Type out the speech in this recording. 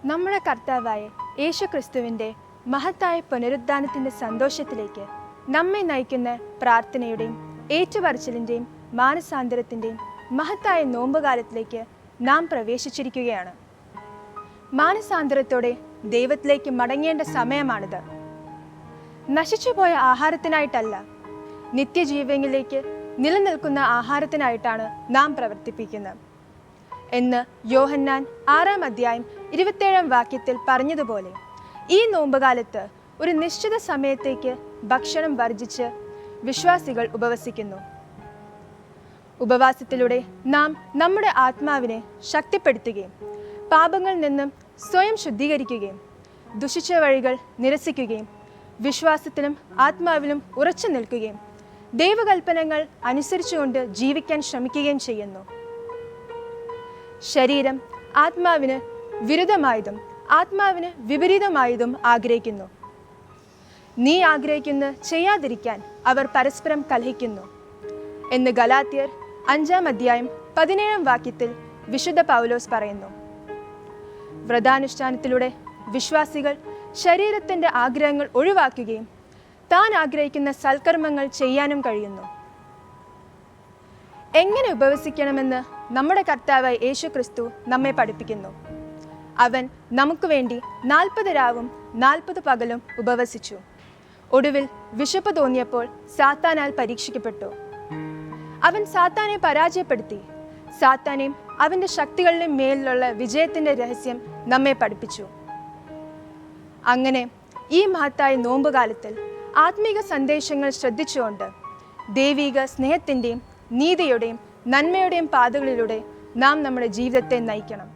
നമ്മുടെ കർത്താവായ യേശുക്രിസ്തുവിൻ്റെ മഹത്തായ പുനരുദ്ധാനത്തിൻ്റെ സന്തോഷത്തിലേക്ക് നമ്മെ നയിക്കുന്ന പ്രാർത്ഥനയുടെയും ഏറ്റുപറച്ചിലിൻ്റെയും മാനസാന്തരത്തിൻ്റെയും മഹത്തായ നോമ്പുകാലത്തിലേക്ക് നാം പ്രവേശിച്ചിരിക്കുകയാണ്. മാനസാന്തരത്തോടെ ദൈവത്തിലേക്ക് മടങ്ങേണ്ട സമയമാണിത്. നശിച്ചുപോയ ആഹാരത്തിനായിട്ടല്ല, നിത്യജീവനിലേക്ക് നിലനിൽക്കുന്ന ആഹാരത്തിനായിട്ടാണ് നാം പ്രവർത്തിപ്പിക്കുന്നത് എന്ന് യോഹന്നാൻ 6-ാം അധ്യായം 27-ാം വാക്യത്തിൽ പറഞ്ഞതുപോലെ, ഈ നോമ്പുകാലത്ത് ഒരു നിശ്ചിത സമയത്തേക്ക് ഭക്ഷണം വർജിച്ച് വിശ്വാസികൾ ഉപവസിക്കുന്നു. ഉപവാസത്തിലൂടെ നാം നമ്മുടെ ആത്മാവിനെ ശക്തിപ്പെടുത്തുകയും പാപങ്ങളിൽ നിന്നും സ്വയം ശുദ്ധീകരിക്കുകയും ദുഷിച്ച വഴികൾ നിരസിക്കുകയും വിശ്വാസത്തിലും ആത്മാവിലും ഉറച്ചു നിൽക്കുകയും ദൈവകൽപ്പനകൾ അനുസരിച്ചുകൊണ്ട് ജീവിക്കാൻ ശ്രമിക്കുകയും ചെയ്യുന്നു. ശരീരം ആത്മാവിന് വിരുദ്ധമായതും ആത്മാവിന് വിപരീതമായതും ആഗ്രഹിക്കുന്നു. നീ ആഗ്രഹിക്കുന്ന ചെയ്യാതിരിക്കാൻ അവർ പരസ്പരം കലഹിക്കുന്നു എന്ന് ഗലാത്യർ 5-ാം അധ്യായം 17-ാം വാക്യത്തിൽ വിശുദ്ധ പൗലോസ് പറയുന്നു. വ്രതാനുഷ്ഠാനത്തിലൂടെ വിശ്വാസികൾ ശരീരത്തിൻ്റെ ആഗ്രഹങ്ങൾ ഒഴിവാക്കുകയും താൻ ആഗ്രഹിക്കുന്ന സൽക്കർമ്മങ്ങൾ ചെയ്യാനും കഴിയുന്നു. എങ്ങനെ ഉപവസിക്കണമെന്ന് നമ്മുടെ കർത്താവായ യേശുക്രിസ്തു നമ്മെ പഠിപ്പിക്കുന്നു. അവൻ നമുക്ക് വേണ്ടി 40 രാവും 40 പകലും ഉപവസിച്ചു. ഒടുവിൽ വിശപ്പ് തോന്നിയപ്പോൾ സാത്താനാൽ പരീക്ഷിക്കപ്പെട്ടു. അവൻ സാത്താനെ പരാജയപ്പെടുത്തി സാത്താനെയും അവൻ്റെ ശക്തികളുടെയും മേലിലുള്ള വിജയത്തിൻ്റെ രഹസ്യം നമ്മെ പഠിപ്പിച്ചു. അങ്ങനെ ഈ മഹത്തായ നോമ്പുകാലത്തിൽ ആത്മീക സന്ദേശങ്ങൾ ശ്രദ്ധിച്ചുകൊണ്ട് ദൈവിക സ്നേഹത്തിൻ്റെയും നീതിയുടെയും നന്മയുടെയും പാതകളിലൂടെ നാം നമ്മുടെ ജീവിതത്തെ നയിക്കണം.